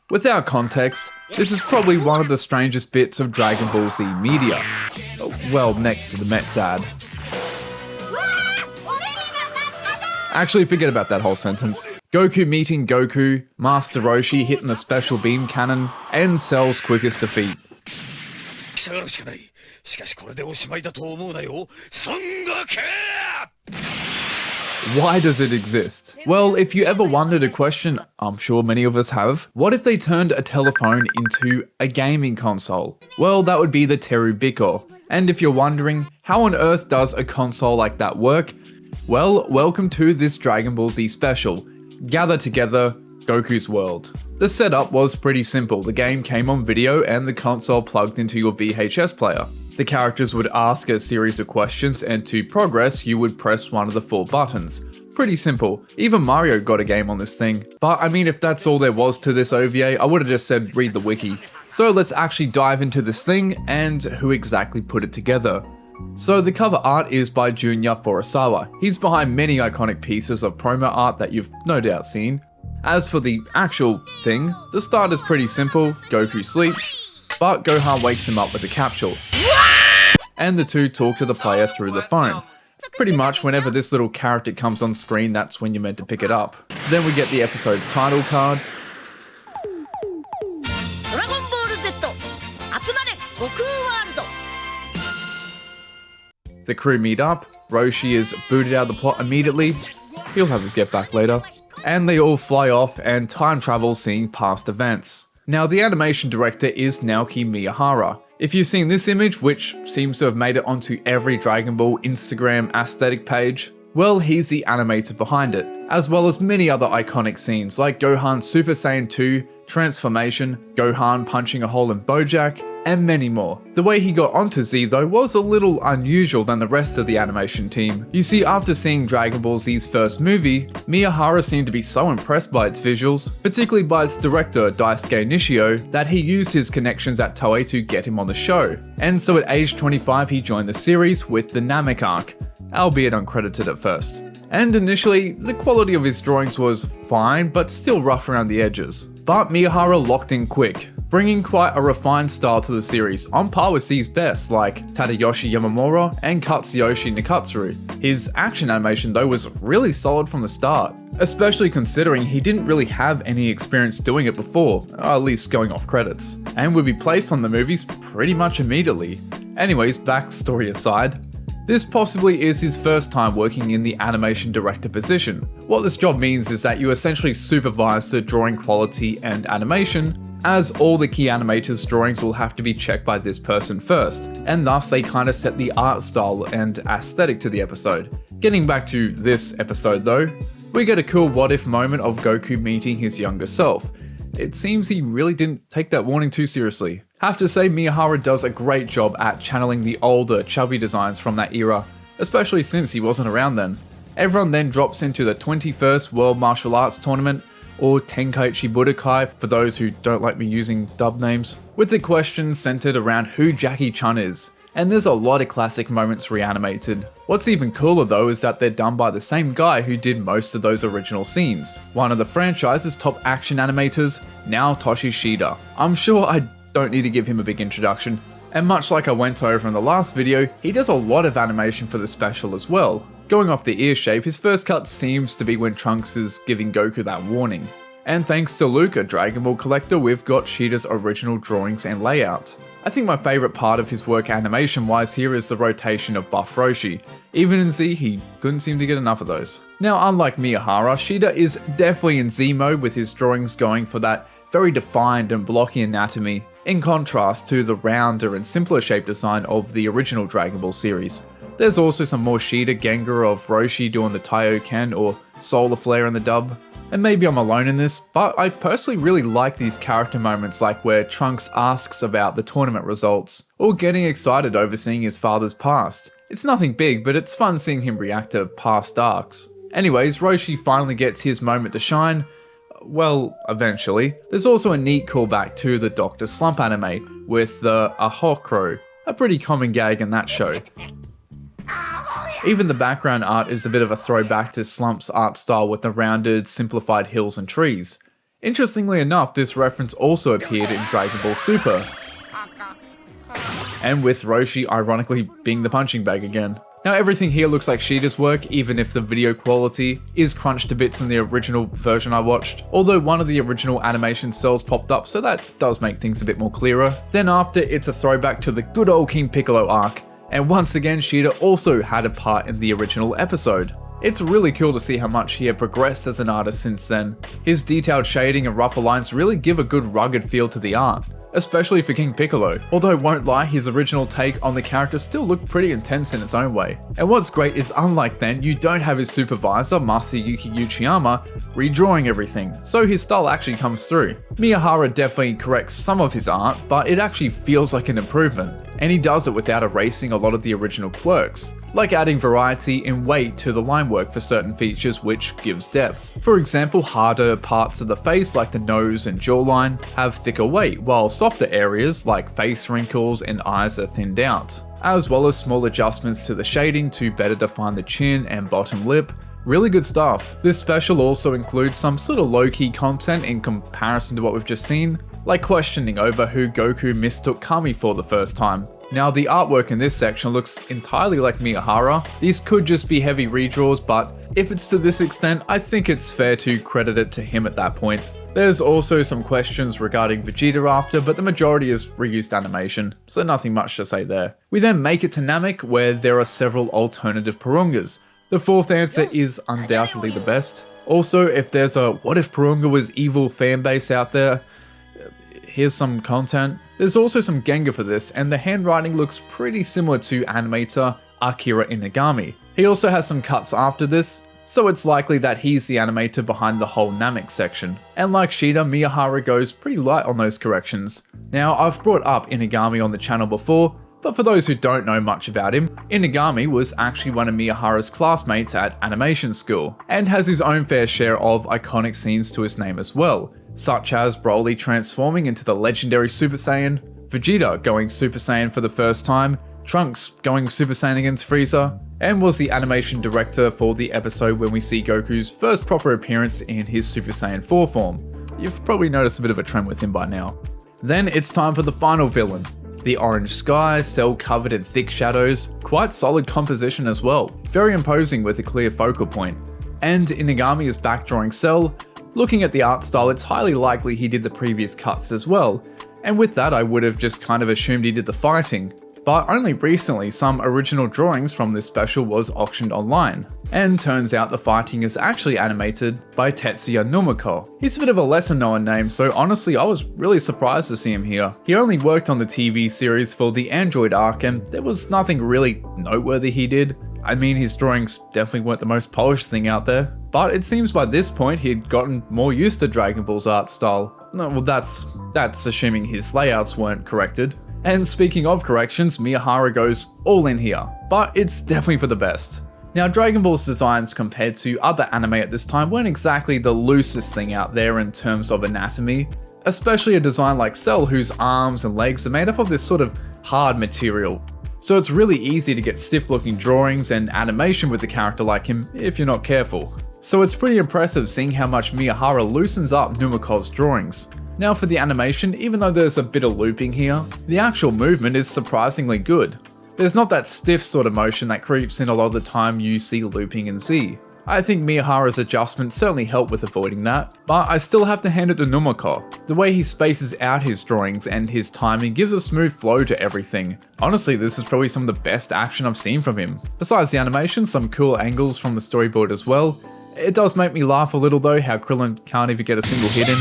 Without context, this is probably one of the strangest bits of Dragon Ball Z media. Well, next to the Mets ad. Actually, forget about that whole sentence. Goku meeting Goku, Master Roshi hitting the special beam cannon, and Cell's quickest defeat. Why does it exist? Well, if you ever wondered a question I'm sure many of us have, what if they turned a telephone into a gaming console? Well, that would be the Terebikko. And if you're wondering, how on earth does a console like that work? Well, welcome to this Dragon Ball Z special. Gather together, Goku's world. The setup was pretty simple. The game came on video and the console plugged into your VHS player. The characters would ask a series of questions, and to progress, you would press one of the 4 buttons. Pretty simple. Even Mario got a game on this thing. But I mean, if that's all there was to this OVA, I would have just said read the wiki. So let's actually dive into this thing and who exactly put it together. So the cover art is by Junya Furusawa. He's behind many iconic pieces of promo art that you've no doubt seen. As for the actual thing, the start is pretty simple. Goku sleeps, but Gohan wakes him up with a capsule. And the two talk to the player through the phone. Pretty much whenever this little character comes on screen, that's when you're meant to pick it up. Then we get the episode's title card. Dragon Ball Z Atsumare Gokū Wārudo. The crew meet up, Roshi is booted out of the plot immediately, he'll have his get back later, and they all fly off and time travel seeing past events. Now the animation director is Naoki Miyahara. If you've seen this image, which seems to have made it onto every Dragon Ball Instagram aesthetic page, well, he's the animator behind it, as well as many other iconic scenes like Gohan's Super Saiyan 2, transformation, Gohan punching a hole in Bojack, and many more. The way he got onto Z though was a little unusual than the rest of the animation team. You see, after seeing Dragon Ball Z's first movie, Miyahara seemed to be so impressed by its visuals, particularly by its director Daisuke Nishio, that he used his connections at Toei to get him on the show. And so at age 25 he joined the series with the Namek arc, albeit uncredited at first. And initially, the quality of his drawings was fine, but still rough around the edges. But Miyahara locked in quick, bringing quite a refined style to the series, on par with Z's best like Tadayoshi Yamamura and Katsuyoshi Nikatsuru. His action animation though was really solid from the start, especially considering he didn't really have any experience doing it before, at least going off credits, and would be placed on the movies pretty much immediately. Anyways, backstory aside, this possibly is his first time working in the animation director position. What this job means is that you essentially supervise the drawing quality and animation, as all the key animators' drawings will have to be checked by this person first, and thus they kind of set the art style and aesthetic to the episode. Getting back to this episode though, we get a cool what if moment of Goku meeting his younger self. It seems he really didn't take that warning too seriously. Have to say, Miyahara does a great job at channeling the older, chubby designs from that era, especially since he wasn't around then. Everyone then drops into the 21st World Martial Arts Tournament, or Tenkaichi Budokai for those who don't like me using dub names, with the questions centered around who Jackie Chun is. And there's a lot of classic moments reanimated. What's even cooler though is that they're done by the same guy who did most of those original scenes. One of the franchise's top action animators, Naotoshi Shida. I'm sure I don't need to give him a big introduction. And much like I went over in the last video, he does a lot of animation for the special as well. Going off the ear shape, his first cut seems to be when Trunks is giving Goku that warning. And thanks to Luke, a Dragon Ball collector, we've got Shida's original drawings and layout. I think my favourite part of his work animation wise here is the rotation of buff Roshi. Even in Z, he couldn't seem to get enough of those. Now, unlike Miyahara, Shida is definitely in Z mode with his drawings going for that very defined and blocky anatomy, in contrast to the rounder and simpler shape design of the original Dragon Ball series. There's also some more Shida Gengar of Roshi doing the Taiyoken or Solar Flare in the dub. And maybe I'm alone in this, but I personally really like these character moments like where Trunks asks about the tournament results, or getting excited over seeing his father's past. It's nothing big, but it's fun seeing him react to past arcs. Anyways, Roshi finally gets his moment to shine. Well, eventually. There's also a neat callback to the Dr. Slump anime with the Ahokro, a pretty common gag in that show. Even the background art is a bit of a throwback to Slump's art style with the rounded, simplified hills and trees. Interestingly enough, this reference also appeared in Dragon Ball Super, and with Roshi ironically being the punching bag again. Now everything here looks like Sheeta's work, even if the video quality is crunched to bits in the original version I watched, although one of the original animation cells popped up, so that does make things a bit more clearer. Then after, it's a throwback to the good old King Piccolo arc, and once again Sheeta also had a part in the original episode. It's really cool to see how much he had progressed as an artist since then. His detailed shading and rougher lines really give a good rugged feel to the art, especially for King Piccolo, although won't lie, his original take on the character still looked pretty intense in its own way. And what's great is unlike then, you don't have his supervisor, Masayuki Uchiyama, redrawing everything, so his style actually comes through. Miyahara definitely corrects some of his art, but it actually feels like an improvement, and he does it without erasing a lot of the original quirks, like adding variety and weight to the line work for certain features, which gives depth. For example, harder parts of the face like the nose and jawline have thicker weight, while softer areas like face wrinkles and eyes are thinned out, as well as small adjustments to the shading to better define the chin and bottom lip. Really good stuff. This special also includes some sort of low-key content in comparison to what we've just seen, like questioning over who Goku mistook Kami for the first time. Now the artwork in this section looks entirely like Miyahara. These could just be heavy redraws, but if it's to this extent, I think it's fair to credit it to him at that point. There's also some questions regarding Vegeta after, but the majority is reused animation, so nothing much to say there. We then make it to Namek, where there are several alternative Purungas. The fourth answer is undoubtedly the best. Also, if there's a what if Purunga was evil fanbase out there, here's some content. There's also some Gengar for this, and the handwriting looks pretty similar to animator Akira Inagami. He also has some cuts after this, so it's likely that he's the animator behind the whole Namek section. And like Sheeta, Miyahara goes pretty light on those corrections. Now, I've brought up Inagami on the channel before, but for those who don't know much about him, Inagami was actually one of Miyahara's classmates at animation school, and has his own fair share of iconic scenes to his name as well, such as Broly transforming into the legendary Super Saiyan, Vegeta going Super Saiyan for the first time, Trunks going Super Saiyan against Frieza, and was the animation director for the episode when we see Goku's first proper appearance in his Super Saiyan 4 form. You've probably noticed a bit of a trend with him by now. Then it's time for the final villain. The orange sky, cell covered in thick shadows, quite solid composition as well, very imposing with a clear focal point. And Inagami is back drawing Cell. Looking at the art style, it's highly likely he did the previous cuts as well, and with that I would have just kind of assumed he did the fighting. But only recently some original drawings from this special was auctioned online, and turns out the fighting is actually animated by Tetsuya Numiko. He's a bit of a lesser known name, so honestly I was really surprised to see him here. He only worked on the TV series for the Android arc, and there was nothing really noteworthy he did. I mean, his drawings definitely weren't the most polished thing out there, but it seems by this point he'd gotten more used to Dragon Ball's art style. No, well that's assuming his layouts weren't corrected. And speaking of corrections, Miyahara goes all in here, but it's definitely for the best. Now, Dragon Ball's designs compared to other anime at this time weren't exactly the loosest thing out there in terms of anatomy, especially a design like Cell whose arms and legs are made up of this sort of hard material. So it's really easy to get stiff looking drawings and animation with a character like him if you're not careful. So it's pretty impressive seeing how much Miyahara loosens up Numiko's drawings. Now for the animation, even though there's a bit of looping here, the actual movement is surprisingly good. There's not that stiff sort of motion that creeps in a lot of the time you see looping in Z. I think Miyahara's adjustments certainly help with avoiding that, but I still have to hand it to Numiko. The way he spaces out his drawings and his timing gives a smooth flow to everything. Honestly, this is probably some of the best action I've seen from him. Besides the animation, some cool angles from the storyboard as well. It does make me laugh a little though, how Krillin can't even get a single hit in.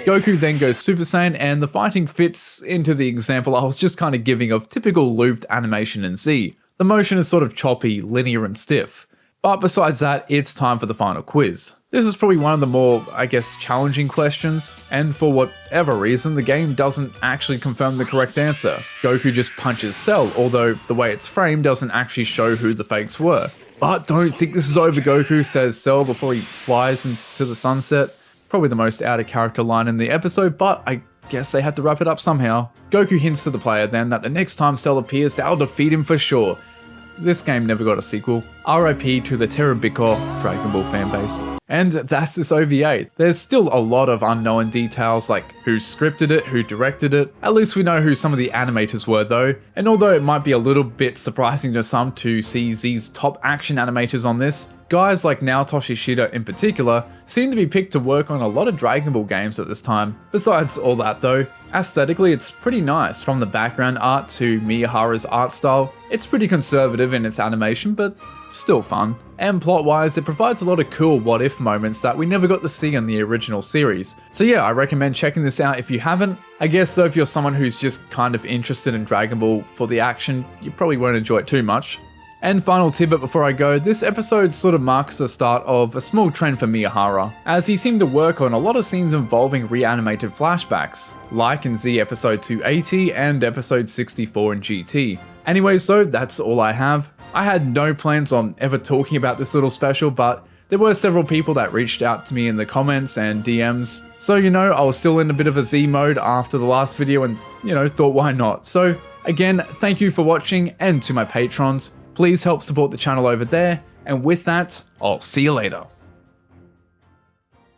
Goku then goes Super Saiyan, and the fighting fits into the example I was just kind of giving of typical looped animation in Z. The motion is sort of choppy, linear and stiff. But besides that, it's time for the final quiz. This is probably one of the more, I guess, challenging questions, and for whatever reason, the game doesn't actually confirm the correct answer. Goku just punches Cell, although the way it's framed doesn't actually show who the fakes were. But don't think this is over, Goku, says Cell before he flies into the sunset. Probably the most out of character line in the episode, but I guess they had to wrap it up somehow. Goku hints to the player then that the next time Cell appears, they'll defeat him for sure. this game never got a sequel. RIP to the Terebikko Dragon Ball fanbase. And that's this OVA. There's still a lot of unknown details like who scripted it, who directed it. At least we know who some of the animators were though. And although it might be a little bit surprising to some to see Z's top action animators on this, guys like Naotoshi Shida in particular seem to be picked to work on a lot of Dragon Ball games at this time. Besides all that though, aesthetically it's pretty nice, from the background art to Miyahara's art style. It's pretty conservative in its animation, but still fun. And plot-wise, it provides a lot of cool what-if moments that we never got to see in the original series. So yeah, I recommend checking this out if you haven't. I guess though, if you're someone who's just kind of interested in Dragon Ball for the action, you probably won't enjoy it too much. And final tidbit before I go, this episode sort of marks the start of a small trend for Miyahara, as he seemed to work on a lot of scenes involving reanimated flashbacks, like in Z episode 280 and episode 64 in GT. Anyways though, that's all I have. I had no plans on ever talking about this little special, but there were several people that reached out to me in the comments and DMs. So I was still in a bit of a Z mode after the last video and thought why not. So again, thank you for watching, and to my patrons, please help support the channel over there. And with that, I'll see you later.